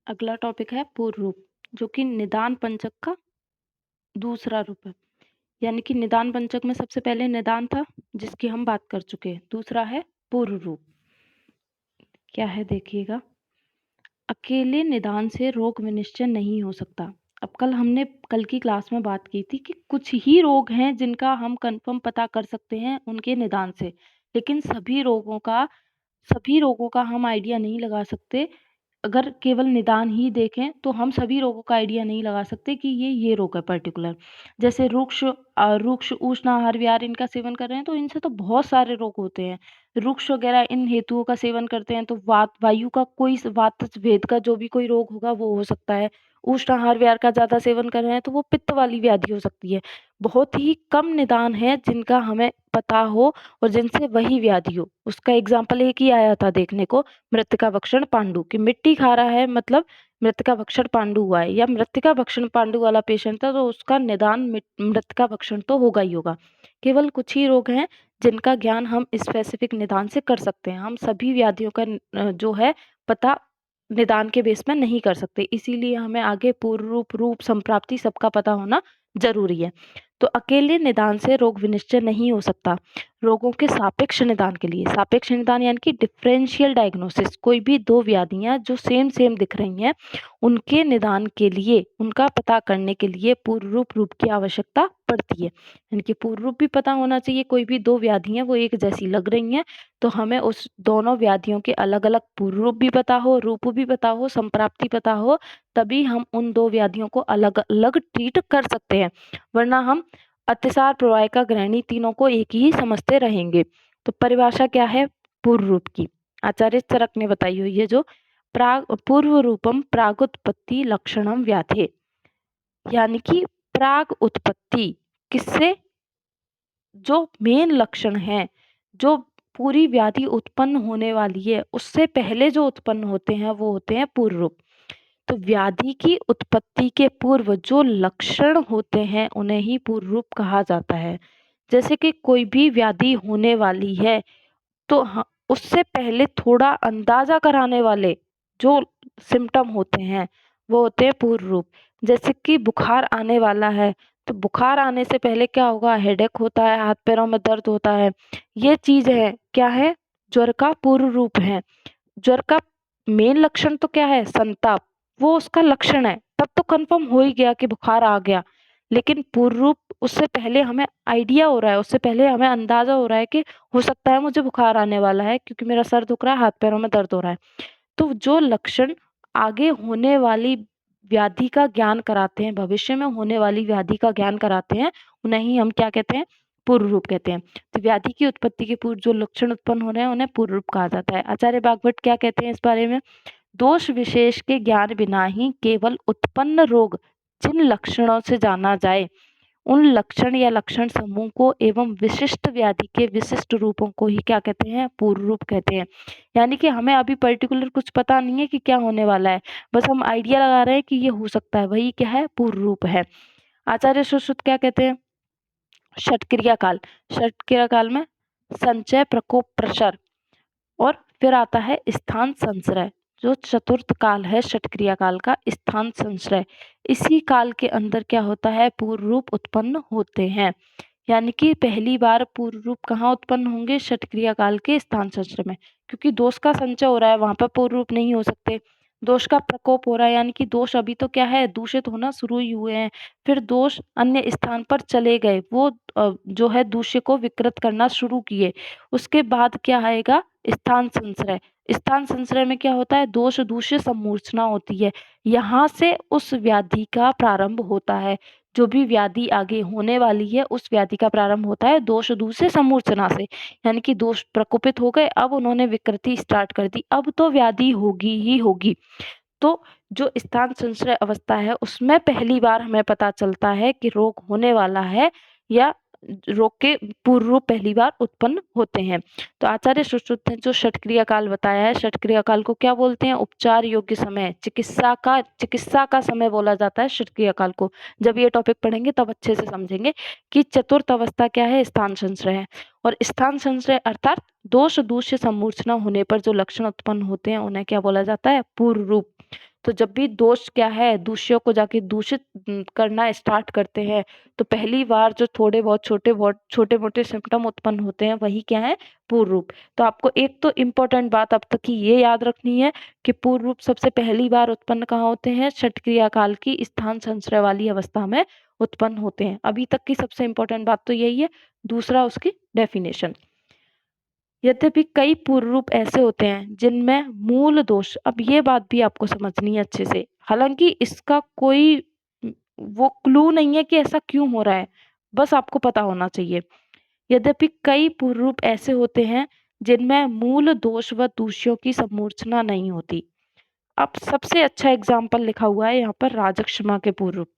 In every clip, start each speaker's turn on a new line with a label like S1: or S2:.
S1: अगला टॉपिक है पूर्व रूप, जो कि निदान पंचक का दूसरा रूप है। यानी कि निदान पंचक में सबसे पहले निदान था, जिसकी हम बात कर चुके हैं। दूसरा है पूर्व रूप। क्या है देखिएगा। अकेले निदान से रोग विनिश्चय नहीं हो सकता। अब कल की क्लास में बात की थी कि कुछ ही रोग हैं जिनका हम कंफर्म पता कर सकते हैं उनके निदान से, लेकिन सभी रोगों का हम आइडिया नहीं लगा सकते। अगर केवल निदान ही देखें तो हम सभी रोगों का आइडिया नहीं लगा सकते कि ये रोग है पर्टिकुलर। जैसे रुक्ष उष्ण आहार विहार इनका सेवन कर रहे हैं तो इनसे तो बहुत सारे रोग होते हैं। रुक्ष वगैरह इन हेतुओं का सेवन करते हैं तो वायु का कोई वात भेद का जो भी कोई रोग होगा वो हो सकता है। उष्ण आहार विहार का ज्यादा सेवन कर रहे हैं तो वो पित्त वाली व्याधि हो सकती है। बहुत ही कम निदान है जिनका हमें पता हो और जिनसे वही व्याधि हो। उसका एग्जाम्पल एक ही आया था देखने को, मृतिका भक्षण पांडु, कि मिट्टी खा रहा है मतलब मृतिका भक्षण पांडु हुआ है, या मृतिका भक्षण पांडु वाला पेशेंट था तो उसका निदान मृतिका भक्षण तो होगा ही होगा। केवल कुछ ही रोग हैं जिनका ज्ञान हम स्पेसिफिक निदान से कर सकते हैं। हम सभी व्याधियों का जो है पता निदान के बेस में नहीं कर सकते, इसीलिए हमें आगे पूर्व रूप संप्राप्ति सबका पता होना जरूरी है। तो अकेले निदान से रोग विनिश्चय नहीं हो सकता। रोगों के सापेक्ष निदान के लिए, सापेक्ष निदान यानी कि डिफरेंशियल डायग्नोसिस, कोई भी दो व्याधियां जो सेम दिख रही हैं उनके निदान के लिए, उनका पता करने के लिए पूर्व रूप की आवश्यकता पड़ती है। यानी कि पूर्व रूप भी पता होना चाहिए। कोई भी दो व्याधियां वो एक जैसी लग रही हैं तो हमें उस दोनों व्याधियों के अलग अलग पूर्व रूप भी पता हो, रूप भी पता हो, संप्राप्ति पता हो, तभी हम उन दो व्याधियों को अलग अलग ट्रीट कर सकते हैं। वरना हम अतिसार प्रवाहिका ग्रहणी तीनों को एक ही समझते रहेंगे। तो परिभाषा क्या है पूर्व रूप की? आचार्य चरक ने बताई हुई है, जो पूर्व रूपम प्रागुत्पत्ति लक्षणम व्याधे, यानी कि प्राग उत्पत्ति, किससे? जो मेन लक्षण है, जो पूरी व्याधि उत्पन्न होने वाली है उससे पहले जो उत्पन्न होते हैं वो होते हैं पूर्व रूप। तो व्याधि की उत्पत्ति के पूर्व जो लक्षण होते हैं उन्हें ही पूर्व रूप कहा जाता है। जैसे कि कोई भी व्याधि होने वाली है तो उससे पहले थोड़ा अंदाजा कराने वाले जो सिम्टम होते हैं वो होते हैं पूर्व रूप। जैसे कि बुखार आने वाला है तो बुखार आने से पहले क्या होगा? हेडेक होता है, हाथ पैरों में दर्द होता है। ये चीज है, क्या है? ज्वर का पूर्व रूप है। ज्वर का मेन लक्षण तो क्या है? संताप, वो उसका लक्षण है, तब तो कंफर्म हो ही गया कि बुखार आ गया। लेकिन पूर्व रूप उससे पहले हमें आइडिया हो रहा है, उससे पहले हमें अंदाजा हो रहा है कि हो सकता है मुझे बुखार आने वाला है क्योंकि मेरा सर दुख रहा है, हाथ पैरों में दर्द हो रहा है। तो जो लक्षण आगे होने वाली व्याधि का ज्ञान कराते हैं, भविष्य में होने वाली व्याधि का ज्ञान कराते हैं, उन्हें ही हम क्या कहते हैं? पूर्व रूप कहते हैं। तो व्याधि की उत्पत्ति के पूर्व जो लक्षण उत्पन्न हो रहे हैं उन्हें पूर्व रूप कहा जाता है। आचार्य बागभट्ट क्या कहते हैं इस बारे में? दोष विशेष के ज्ञान बिना ही केवल उत्पन्न रोग जिन लक्षणों से जाना जाए उन लक्षण या लक्षण समूह को एवं विशिष्ट व्याधि के विशिष्ट रूपों को ही क्या कहते हैं? पूर्व रूप कहते हैं। यानी कि हमें अभी पर्टिकुलर कुछ पता नहीं है कि क्या होने वाला है, बस हम आइडिया लगा रहे हैं कि ये हो सकता है, वही क्या है? पूर्व रूप है। आचार्य सुश्रुत क्या कहते हैं? षटक्रिया काल, षटक्रिया काल में संचय, प्रकोप, प्रसर, और फिर आता है स्थान संश्रय। जो चतुर्थ काल है षटक्रिया काल का, स्थान संश्रय, इसी काल के अंदर क्या होता है? पूर्व रूप उत्पन्न होते हैं। यानी कि पहली बार पूर्व रूप कहाँ उत्पन्न होंगे? षटक्रिया काल के स्थान संश्रय में, क्योंकि दोष का संचय हो रहा है, वहां पर पूर्व रूप नहीं हो सकते। दोष का प्रकोप हो रहा है, यानी कि दोष अभी तो क्या है? दूषित होना शुरू ही हुए हैं, फिर दोष अन्य स्थान पर चले गए, वो जो है दूष्य को विकृत करना शुरू किए। उसके बाद क्या आएगा? स्थान संश्रय। स्थान संश्रय में क्या होता है? दोष दूष्य सम्मूर्छना होती है, यहाँ से उस व्याधि का प्रारंभ होता है। जो भी व्याधि आगे होने वाली है उस व्याधि का प्रारंभ होता है दोष दूष्य सम्मूर्छना से। यानी कि दोष प्रकोपित हो गए, अब उन्होंने विकृति स्टार्ट कर दी, अब तो व्याधि होगी ही होगी। तो जो स्थान संश्रय अवस्था है उसमें पहली बार हमें पता चलता है कि रोग होने वाला है, या रोग के पूर्व रूप पहली बार उत्पन्न होते हैं। तो आचार्य सुश्रुत ने जो षटक्रिया काल बताया है, षटक्रिया काल को क्या बोलते हैं? उपचार योग्य समय, चिकित्सा का समय बोला जाता है षटक्रिया काल को। जब ये टॉपिक पढ़ेंगे तब अच्छे से समझेंगे कि चतुर्थ अवस्था क्या है? स्थान संश्रय है। और स्थान संशय अर्थात दोष दूष्य समूर्छना होने पर जो लक्षण उत्पन्न होते हैं उन्हें क्या बोला जाता है? पूर्व रूप। तो जब भी दोष क्या है, दूषियों को जाके दूषित करना स्टार्ट करते हैं, तो पहली बार जो थोड़े बहुत छोटे मोटे सिम्टम उत्पन्न होते हैं वही क्या है? पूर्व रूप। तो आपको एक तो इम्पोर्टेंट बात अब तक की ये याद रखनी है कि पूर्व रूप सबसे पहली बार उत्पन्न कहाँ होते हैं? षट क्रिया काल की स्थान संशय वाली अवस्था में उत्पन्न होते हैं। अभी तक की सबसे इम्पोर्टेंट बात तो यही है। दूसरा उसकी डेफिनेशन। यद्यपि कई पूर्व रूप ऐसे होते हैं जिनमें मूल दोष, अब ये बात भी आपको समझनी है अच्छे से, हालांकि इसका कोई वो क्लू नहीं है कि ऐसा क्यों हो रहा है, बस आपको पता होना चाहिए। यद्यपि कई पूर्व रूप ऐसे होते हैं जिनमें मूल दोष व दूषियों की समूर्छना नहीं होती। अब सबसे अच्छा एग्जाम्पल लिखा हुआ है यहाँ पर राजक्षमा के पूर्व रूप।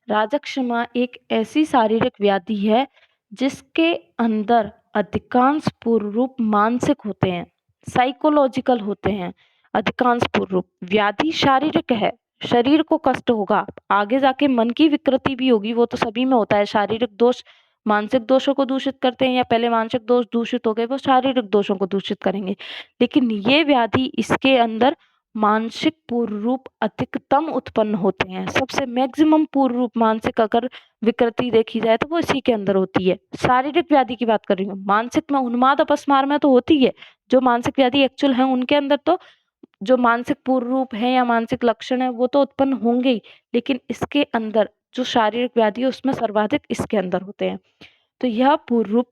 S1: राजक्षमा एक ऐसी शारीरिक व्याधि है जिसके अंदर अधिकांश पूर्व रूप मानसिक होते हैं, साइकोलॉजिकल होते हैं। अधिकांश पूर्व रूप व्याधि शारीरिक है, शरीर को कष्ट होगा, आगे जाके मन की विकृति भी होगी, वो तो सभी में होता है। शारीरिक दोष मानसिक दोषों को दूषित करते हैं, या पहले मानसिक दोष दूषित हो गए वो शारीरिक दोषों को दूषित करेंगे। लेकिन ये व्याधि, इसके अंदर मानसिक पूर्व रूप अधिकतम उत्पन्न होते हैं। सबसे मैक्सिमम पूर्व रूप मानसिक अगर विकृति देखी जाए तो वो इसी के अंदर होती है। शारीरिक व्याधि की बात कर रही हूँ, मानसिक में उन्माद अपस्मार में तो होती है, जो मानसिक व्याधि एक्चुअल है उनके अंदर तो जो मानसिक पूर्व रूप है या मानसिक लक्षण है वो तो उत्पन्न होंगे ही, लेकिन इसके अंदर जो शारीरिक व्याधि है उसमें सर्वाधिक इसके अंदर होते हैं। तो यह पूर्व रूप,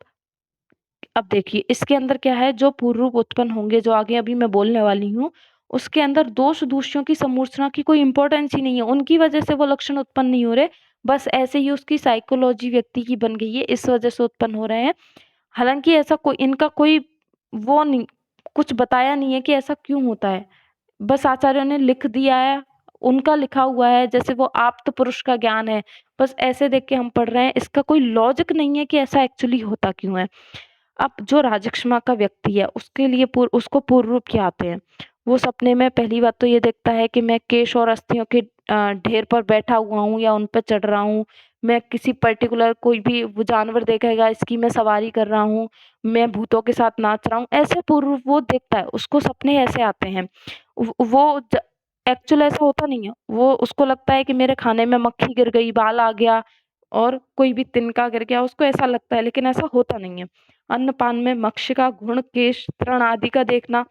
S1: अब देखिए इसके अंदर क्या है, जो पूर्व रूप उत्पन्न होंगे, जो आगे अभी मैं बोलने वाली हूँ, उसके अंदर दोष दूषियों की समूर्छना की कोई इंपॉर्टेंस ही नहीं है, उनकी वजह से वो लक्षण उत्पन्न नहीं हो रहे, बस ऐसे ही उसकी साइकोलॉजी व्यक्ति की बन गई है, इस वजह से उत्पन्न हो रहे हैं। हालांकि ऐसा कोई इनका कोई वो नहीं, कुछ बताया नहीं है कि ऐसा क्यों होता है, बस आचार्यों ने लिख दिया है, उनका लिखा हुआ है, जैसे वो आप्त पुरुष का ज्ञान है, बस ऐसे देख के हम पढ़ रहे हैं, इसका कोई लॉजिक नहीं है कि ऐसा एक्चुअली होता क्यों है। अब जो राजक्षमा का व्यक्ति है उसके लिए उसको पूर्व रूप क्या आते हैं? वो सपने में पहली बात तो ये देखता है कि मैं केश और अस्थियों के ढेर पर बैठा हुआ हूँ या उन पर चढ़ रहा हूँ, मैं किसी पर्टिकुलर कोई भी वो जानवर देखेगा इसकी मैं सवारी कर रहा हूँ, मैं भूतों के साथ नाच रहा हूँ, ऐसे पूर्व रूप वो देखता है, उसको सपने ऐसे आते हैं। वो एक्चुअल ऐसा होता नहीं है, वो उसको लगता है कि मेरे खाने में मक्खी गिर गई, बाल आ गया और कोई भी तिनका गिर गया, उसको ऐसा लगता है, लेकिन ऐसा होता नहीं है। अन्नपान में मक्ष्य का घुण, केश, तृण आदि का देखना,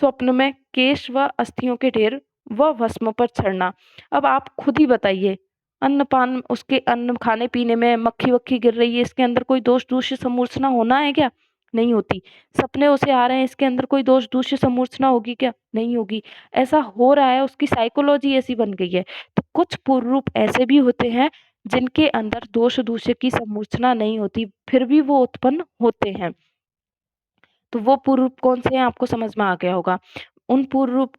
S1: स्वप्न में केश व अस्थियों के ढेर व भस्म पर चढ़ना। अब आप खुद ही बताइए, अन्नपान उसके अन्न खाने पीने में मक्खी वक्खी गिर रही है, इसके अंदर कोई दोष दूषित समूर्छना होना है क्या? नहीं होती। सपने उसे आ रहे हैं, इसके अंदर कोई दोष दूषित समूर्छना होगी क्या? नहीं होगी। ऐसा हो रहा है, उसकी साइकोलॉजी ऐसी बन गई है। तो कुछ पूर्व रूप ऐसे भी होते हैं जिनके अंदर दोष दूषित की समूर्छना नहीं होती, फिर भी वो उत्पन्न होते हैं। तो वो पूर्व रूप कौन से हैं आपको समझ में आ गया होगा। उन पूर्व रूप,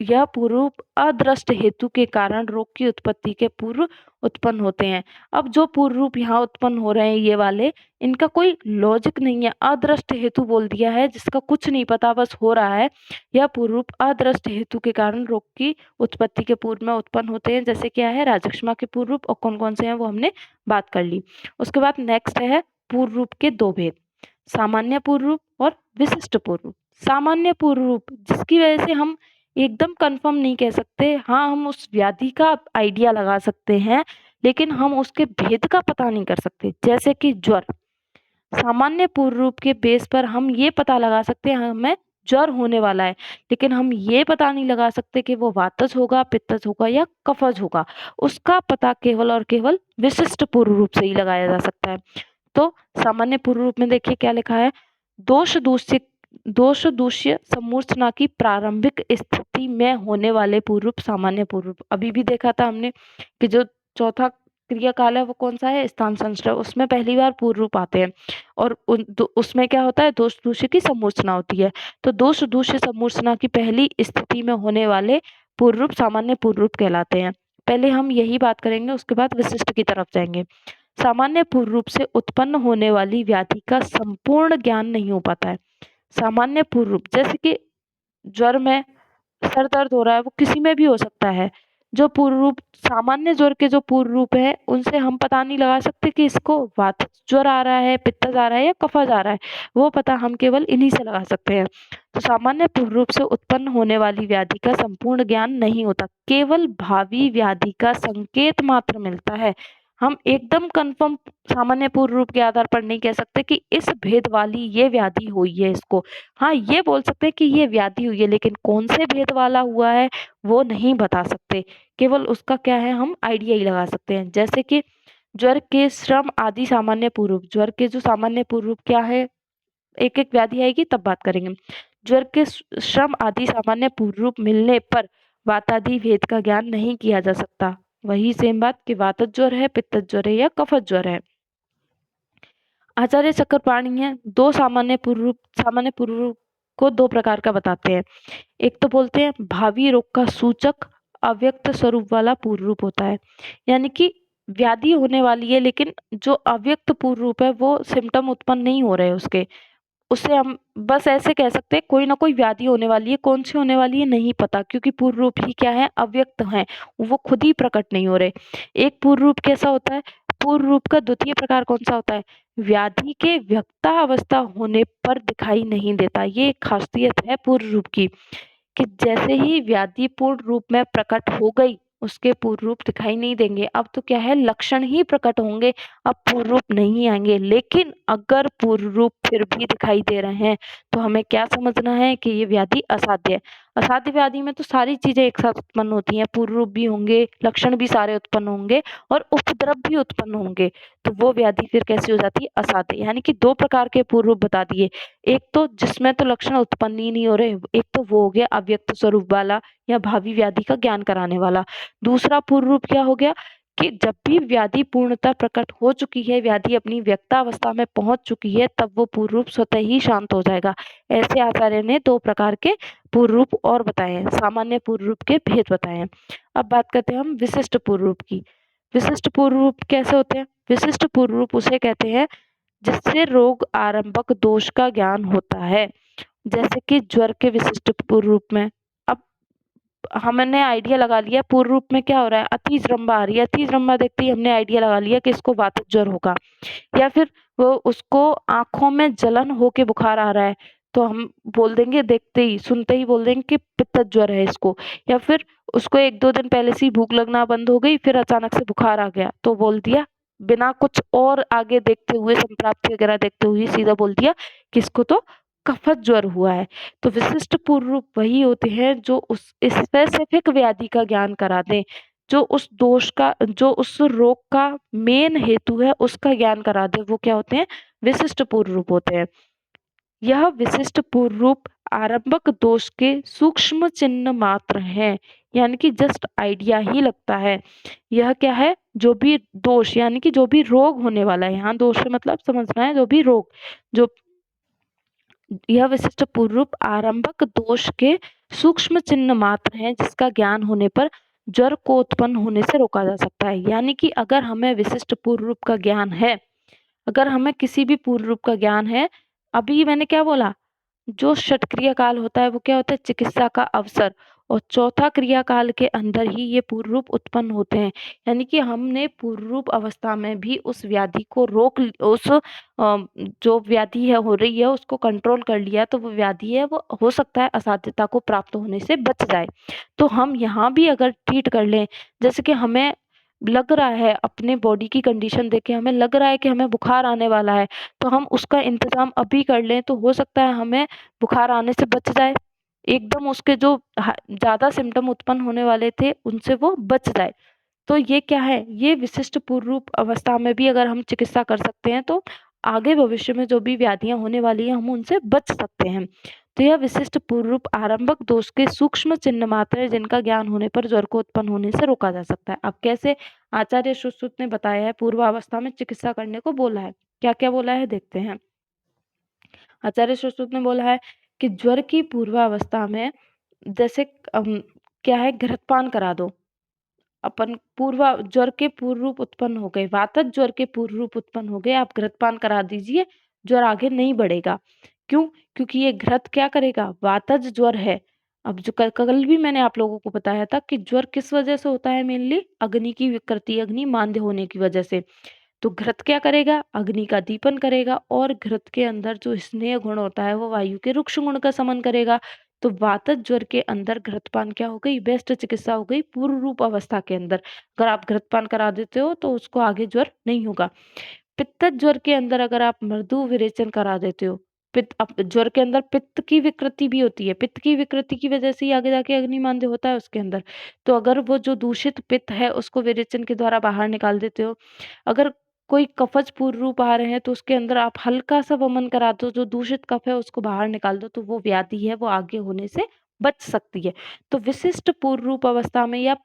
S1: यह पूर्व रूप अदृष्ट हेतु के कारण रोग की उत्पत्ति के पूर्व उत्पन्न होते हैं। अब जो पूर्व रूप यहाँ उत्पन्न हो रहे हैं ये वाले, इनका कोई लॉजिक नहीं है, अदृष्ट हेतु बोल दिया है, जिसका कुछ नहीं पता बस हो रहा है। यह पूर्व रूप अदृष्ट हेतु के कारण रोग की उत्पत्ति के पूर्व में उत्पन्न होते हैं। जैसे क्या है, राजक्षमा के पूर्व रूप, और कौन कौन से हैं वो हमने बात कर ली। उसके बाद नेक्स्ट है पूर्व रूप के दो भेद, सामान्य पूर्व रूप और विशिष्ट पूर्व रूप। सामान्य पूर्व रूप जिसकी वजह से हम एकदम कंफर्म नहीं कह सकते, हाँ हम उस व्याधि का आइडिया लगा सकते हैं, लेकिन हम उसके भेद का पता नहीं कर सकते। जैसे कि ज्वर, सामान्य पूर्व रूप के बेस पर हम ये पता लगा सकते हैं हमें ज्वर होने वाला है, लेकिन हम ये पता नहीं लगा सकते कि वो वातज होगा, पित्तज होगा या कफज होगा। उसका पता केवल और केवल विशिष्ट पूर्व रूप से ही लगाया जा सकता है। तो सामान्य पूर्व रूप में देखिए क्या लिखा है, दोष दूष्य समूर्छना की प्रारंभिक स्थिति में होने वाले पूर्व रूप सामान्य पूर्व रूप। अभी भी देखा था हमने कि जो चौथा क्रियाकाल है वो कौन सा है, स्थान संश्रय, उसमें पहली बार पूर्व रूप आते हैं और उसमें क्या होता है, दोष दूष्य की समूर्छना होती है। तो दोष दूष्य समूर्छना की पहली स्थिति में होने वाले पूर्व रूप सामान्य पूर्व रूप कहलाते हैं। पहले हम यही बात करेंगे, उसके बाद विशिष्ट की तरफ जाएंगे। सामान्य पूर्व रूप से उत्पन्न होने वाली व्याधि का संपूर्ण ज्ञान नहीं हो पाता है। सामान्य पूर्व रूप, जैसे कि ज्वर में सर दर्द हो रहा है, वो किसी में भी हो सकता है, जो पूर्व रूप सामान्य ज्वर के जो पूर्व रूप है उनसे हम पता नहीं लगा सकते कि इसको वात ज्वर आ रहा है, पित्त आ रहा है या कफज आ रहा है। वो पता हम केवल इन्हीं से लगा सकते हैं। तो सामान्य पूर्व रूप से उत्पन्न होने वाली व्याधि का संपूर्ण ज्ञान नहीं होता, केवल भावी व्याधि का संकेत मात्र मिलता है। हम एकदम कंफर्म सामान्य पूर्व रूप के आधार पर नहीं कह सकते कि इस भेद वाली ये व्याधि हुई है इसको। हाँ, ये बोल सकते हैं कि ये व्याधि हुई है, लेकिन कौन से भेद वाला हुआ है वो नहीं बता सकते। केवल उसका क्या है, हम आइडिया ही लगा सकते हैं। जैसे कि ज्वर के श्रम आदि सामान्य पूर्व रूप, ज्वर के जो सामान्य पूर्व रूप क्या है, एक एक व्याधि आएगी तब बात करेंगे। ज्वर के श्रम आदि सामान्य पूर्व रूप मिलने पर वातादि भेद का ज्ञान नहीं किया जा सकता। वही सेम बात कि वातज ज्वर है, पित्तज ज्वर है या कफज ज्वर है। आचार्य चक्रपाणी है, दो सामान्य पूर्व रूप को दो प्रकार का बताते हैं। एक तो बोलते हैं भावी रोग का सूचक अव्यक्त स्वरूप वाला पूर्व रूप होता है, यानी कि व्याधि होने वाली है लेकिन जो अव्यक्त पूर्व रूप है वो सिम्टम उत्पन्न नहीं हो रहे उसके, उससे हम बस ऐसे कह सकते हैं कोई ना कोई व्याधि होने वाली है, कौन सी होने वाली है नहीं पता, क्योंकि पूर्व रूप ही क्या है, अव्यक्त हैं, वो खुद ही प्रकट नहीं हो रहे। एक पूर्व रूप कैसा होता है, पूर्व रूप का द्वितीय प्रकार कौन सा होता है, व्याधि के व्यक्ता अवस्था होने पर दिखाई नहीं देता। ये एक खासियत है पूर्व रूप की कि जैसे ही व्याधि पूर्ण रूप में प्रकट हो गई उसके पूर्व रूप दिखाई नहीं देंगे। अब तो क्या है, लक्षण ही प्रकट होंगे, अब पूर्व रूप नहीं आएंगे। लेकिन अगर पूर्व रूप फिर भी दिखाई दे रहे हैं तो हमें क्या समझना है कि ये व्याधि असाध्य है। असाध्य व्याधि में तो सारी चीजें एक साथ उत्पन्न होती हैं, पूर्व रूप भी होंगे, लक्षण भी सारे उत्पन्न होंगे और उपद्रव भी उत्पन्न होंगे, तो वो व्याधि फिर कैसी हो जाती है, असाध्य। यानी कि दो प्रकार के पूर्व रूप बता दिए, एक तो जिसमें तो लक्षण उत्पन्न ही नहीं हो रहे, एक तो वो हो गया अव्यक्त स्वरूप वाला या भावी व्याधि का ज्ञान कराने वाला। दूसरा पूर्व रूप क्या हो गया कि जब भी व्याधि पूर्णतः प्रकट हो चुकी है, व्याधि अपनी व्यक्तावस्था में पहुंच चुकी है, तब वो पूर्व रूप स्वतः ही शांत हो जाएगा। ऐसे आचार्य ने दो प्रकार के पूर्व रूप और बताए हैं, सामान्य पूर्व रूप के भेद बताए हैं। अब बात करते हैं हम विशिष्ट पूर्व रूप की। विशिष्ट पूर्व रूप कैसे होते हैं, विशिष्ट पूर्व रूप उसे कहते हैं जिससे रोग आरंभक दोष का ज्ञान होता है। जैसे कि ज्वर के विशिष्ट पूर्व रूप में, अब हमने आइडिया लगा लिया पूर्व रूप में क्या हो रहा है, अतिजृंभा आ रही है, अतिजृंभा देखते ही हमने आइडिया लगा लिया कि इसको वातज ज्वर होगा। या फिर वो उसको आंखों में जलन होके बुखार आ रहा है तो हम बोल देंगे, देखते ही सुनते ही बोल देंगे कि पित्तज ज्वर है इसको। या फिर उसको एक दो दिन पहले से ही भूख लगना बंद हो गई, फिर अचानक से बुखार आ गया तो बोल दिया, बिना कुछ और आगे देखते हुए, संप्राप्ति वगैरह देखते हुए सीधा बोल दिया कि इसको तो कफत ज्वर हुआ है। तो विशिष्ट पूर्व रूप वही होते हैं जो उस स्पेसिफिक व्याधि का ज्ञान करा दें, जो उस दोष का, जो उस रोग का मेन हेतु है उसका ज्ञान करा दे, वो क्या होते हैं, विशिष्ट पूर्व रूप होते हैं। यह विशिष्ट पूर्व रूप आरंभक दोष के सूक्ष्म चिन्ह मात्र हैं, यानी कि जस्ट आइडिया ही लगता है। यह क्या है, जो भी दोष यानी कि जो भी रोग होने वाला है, यहाँ दोष से मतलब समझना है जो भी रोग, जो यह विशिष्ट पूर्व रूप आरंभक दोष के सूक्ष्म चिन्ह मात्र हैं जिसका ज्ञान होने पर ज्वर को उत्पन्न होने से रोका जा सकता है। यानी कि अगर हमें विशिष्ट पूर्व रूप का ज्ञान है, अगर हमें किसी भी पूर्व रूप का ज्ञान है, अभी मैंने क्या बोला, जो षट क्रिया काल होता है वो क्या होता है, चिकित्सा का अवसर, और चौथा क्रिया काल के अंदर ही ये पूर्व रूप उत्पन्न होते हैं। यानी कि हमने पूर्व रूप अवस्था में भी उस व्याधि को रोक, उस जो व्याधि है हो रही है उसको कंट्रोल कर लिया, तो वो व्याधि है वो हो सकता है असाध्यता को प्राप्त होने से बच जाए। तो हम यहाँ भी अगर ट्रीट कर लें, जैसे कि हमें लग रहा है, अपने बॉडी की कंडीशन देख के हमें लग रहा है कि हमें बुखार आने वाला है, तो हम उसका इंतजाम अभी कर लें तो हो सकता है हमें बुखार आने से बच जाए, एकदम उसके जो ज्यादा सिम्टम उत्पन्न होने वाले थे उनसे वो बच जाए। तो ये क्या है, ये विशिष्ट पूर्व रूप अवस्था में भी अगर हम चिकित्सा कर सकते हैं तो आगे भविष्य में जो भी व्याधियां होने वाली हैं हम उनसे बच सकते हैं। तो यह विशिष्ट पूर्व रूप आरंभक दोष के सूक्ष्म चिन्ह मात्र है जिनका ज्ञान होने पर ज्वर को उत्पन्न होने से रोका जा सकता है। अब कैसे आचार्य सुश्रुत ने बताया है, पूर्वावस्था में चिकित्सा करने को बोला है, क्या क्या बोला है देखते हैं। आचार्य सुश्रुत ने बोला है कि ज्वर की पूर्वावस्था में जैसे क्या है, घृतपान करा दो। अपन पूर्व ज्वर के पूर्व रूप उत्पन्न हो गए, वातज ज्वर के पूर्व रूप उत्पन्न हो गए, आप घृतपान करा दीजिए, ज्वर आगे नहीं बढ़ेगा। क्यों, क्योंकि ये घृत क्या करेगा, वातज ज्वर है, अब जो कल भी मैंने आप लोगों को बताया था कि ज्वर किस वजह से होता है, मेनली अग्नि की विकृति, अग्नि मांद्य होने की वजह से। तो घृत क्या करेगा, अग्नि का दीपन करेगा, और घृत के अंदर जो स्नेह गुण होता है वो वायु के रुक्ष गुण का समन करेगा। तो वातज ज्वर के अंदर घृतपान क्या हो गई, बेस्ट चिकित्सा हो गई पूर्व रूप अवस्था के अंदर। अगर आप घृतपान करा देते हो तो उसको आगे ज्वर नहीं होगा। पित्तज ज्वर के अंदर अगर आप मृदु विरेचन करा देते हो, पित्त, अब ज्वर के अंदर पित्त की विकृति भी होती है, पित्त की विकृति की वजह से ही आगे जाके अग्निमांद्य होता है उसके अंदर। तो अगर वो जो दूषित पित्त है उसको विरेचन के द्वारा बाहर निकाल देते हो, अगर कोई कफज पूर्व रूप आ रहे हैं तो उसके अंदर आप हल्का सा वमन करा दो, जो दूषित कफ है उसको बाहर निकाल दो, तो वो व्याधि है वो आगे होने से बच सकती है। तो विशिष्ट पूर्व रूप अवस्था में या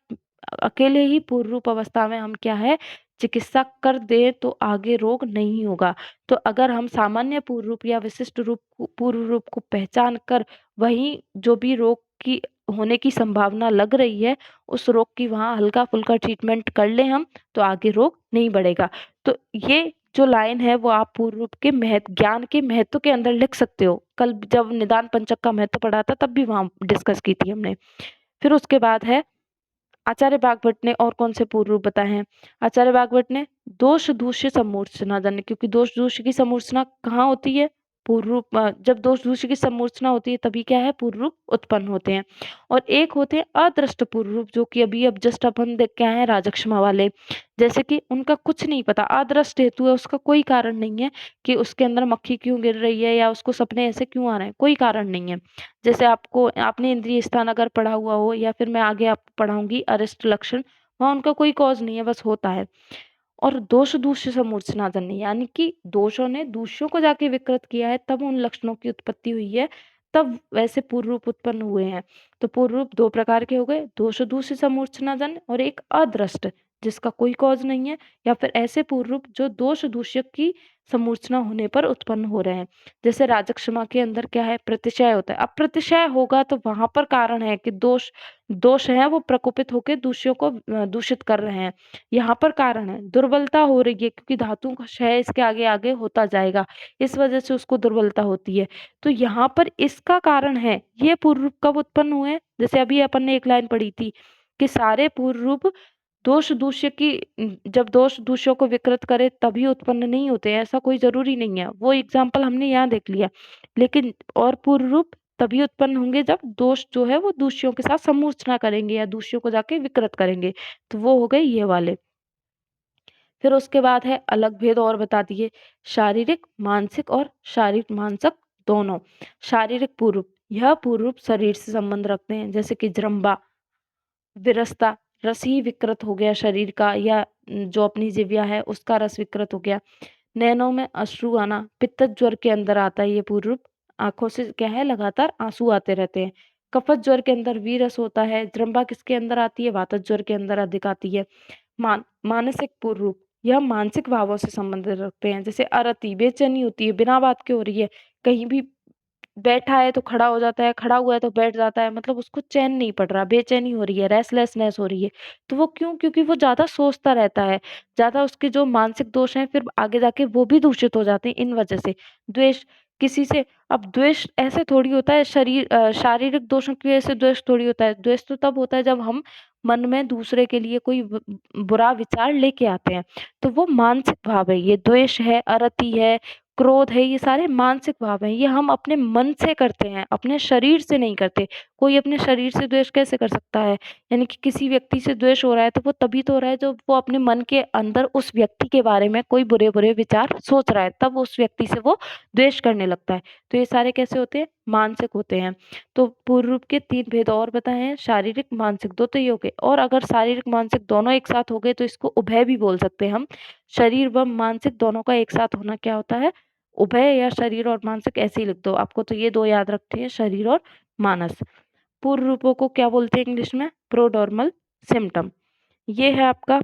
S1: अकेले ही पूर्व रूप अवस्था में हम क्या है, चिकित्सा कर दे तो आगे रोग नहीं होगा। तो अगर हम सामान्य पूर्व रूप या विशिष्ट रूप पूर्व रूप को पहचान कर वहीं जो भी रोग की होने की संभावना लग रही है उस रोग की वहां हल्का फुल्का ट्रीटमेंट कर ले हम, तो आगे रोग नहीं बढ़ेगा। तो ये जो लाइन है वो आप पूर्व रूप के महत्व, ज्ञान के महत्व के अंदर लिख सकते हो। कल जब निदान पंचक का महत्व पढ़ा था तब भी वहां डिस्कस की थी हमने। फिर उसके बाद है आचार्य बागभट्ट ने और कौन से पूर्व रूप बताए हैं। आचार्य बागभट्ट ने दोष दूष्य समूर्छना दंड, क्योंकि दोष दूष्य की समूर्छना कहाँ होती है, पूर्व रूप, जब दोष दूष्य की समूर्छना होती है तभी क्या है, पूर्व रूप उत्पन्न होते हैं। और एक होते हैं अदृष्ट पूर्व रूप, जो कि अभी अब जस्ट अपन देख के आए हैं राजक्षमा वाले। जैसे कि उनका कुछ नहीं पता, अदृष्ट हेतु है, उसका कोई कारण नहीं है कि उसके अंदर मक्खी क्यों गिर रही है या उसको सपने ऐसे क्यों आ रहे हैं, कोई कारण नहीं है। जैसे आपको, आपने इंद्रिय स्थान अगर पढ़ा हुआ हो या फिर मैं आगे आपको पढ़ाऊंगी अरिष्ट लक्षण, वहां उनका कोई कॉज नहीं है, बस होता है। और दोष दूष्य समूर्छना जन्य, यानी कि दोषों ने दूष्यों को जाके विकृत किया है तब उन लक्षणों की उत्पत्ति हुई है, तब वैसे पूर्व रूप उत्पन्न हुए हैं। तो पूर्व रूप दो प्रकार के हो गए, दोष दूष्य समूर्छना जन्य और एक अदृष्ट जिसका कोई कॉज नहीं है, या फिर ऐसे पूर्व रूप जो दोष दूष्य की समूर्छना होने पर उत्पन्न हो रहे हैं। जैसे राजक्षमा के अंदर क्या है, प्रतिशय होता है। अब प्रतिशय होगा तो वहां पर कारण है कि दोष दोष है वो प्रकोपित होकर दूषियों को दूषित कर रहे हैं। यहाँ पर कारण है दुर्बलता हो रही है, क्योंकि धातुओं का क्षय इसके आगे आगे होता जाएगा, इस वजह से उसको दुर्बलता होती है। तो यहाँ पर इसका कारण है, ये पूर्व रूप कब उत्पन्न हुए, जैसे अभी अपन ने एक लाइन पढ़ी थी कि सारे पूर्व रूप दोष दूष्य की, जब दोष दूष्यों को विकृत करे तभी उत्पन्न नहीं होते, ऐसा कोई जरूरी नहीं है। वो एग्जाम्पल हमने यहाँ देख लिया। लेकिन और पूर्व रूप तभी उत्पन्न होंगे जब दोष जो है वो दूषियों के साथ समूर्छना करेंगे या दूषियों को जाके विकृत करेंगे। तो वो हो गए ये वाले। फिर उसके बाद है अलग भेद और बता दिए, शारीरिक मानसिक और शारीरिक मानसिक दोनों। शारीरिक पूर्व, यह पूर्व रूप शरीर से संबंध रखते हैं, जैसे कि जृंभा, विरसता, रस ही विकृत हो गया शरीर का, या जो अपनी जिव्या है उसका रस विकृत हो गया। नैनों में अश्रु आना, पित्त ज्वर के अंदर आता है ये पूर्व रूप, आंखों से क्या है लगातार आंसू आते रहते हैं। कफत ज्वर के अंदर वीरस होता है। जृंभा किसके अंदर आती है, वातज ज्वर के अंदर अधिक आती है। मानसिक पूर्व रूप, यह मानसिक भावों से संबंधित रखते हैं, जैसे अरति, बेचैनी होती है, बिना बात के हो रही है, कहीं भी बैठा है तो खड़ा हो जाता है, खड़ा हुआ है तो बैठ जाता है, मतलब उसको चैन नहीं पड़ रहा, बेचैनी हो रही है, रेस्टलेसनेस हो रही है। तो वो क्यों, क्योंकि वो ज्यादा सोचता रहता है, ज्यादा उसके जो मानसिक दोष हैं फिर आगे जाके वो भी दूषित हो जाते हैं इन वजह से। द्वेष, किसी से, अब द्वेष ऐसे थोड़ी होता है, शारीरिक दोषों की वजह से द्वेष थोड़ी होता है। द्वेष तो तब होता है जब हम मन में दूसरे के लिए कोई बुरा विचार लेके आते हैं, तो वो मानसिक भाव है। ये द्वेष है, अरति है, क्रोध है, ये सारे मानसिक भाव हैं, ये हम अपने मन से करते हैं, अपने शरीर से नहीं करते। कोई अपने शरीर से द्वेष कैसे कर सकता है, यानी कि किसी व्यक्ति से द्वेष हो रहा है तो वो तभी तो हो रहा है जब वो अपने मन के अंदर उस व्यक्ति के बारे में कोई बुरे बुरे विचार सोच रहा है, तब उस व्यक्ति से वो द्वेष करने लगता है। तो ये सारे कैसे होते हैं, मानसिक होते हैं। तो पूर्व रूप के तीन भेद और बताए हैं, शारीरिक मानसिक दो तो ये हो गए, और अगर शारीरिक मानसिक दोनों एक साथ हो गए तो इसको उभय भी बोल सकते हैं हम। शरीर व मानसिक दोनों का एक साथ होना क्या होता है, उभय, या शरीर और मानसिक ऐसे ही लिख दो, आपको तो ये दो याद रखते हैं, शरीर और मानस। पूर्व रूपों को क्या बोलते हैं इंग्लिश में, प्रोडॉर्मल सिम्टम। ये है आपका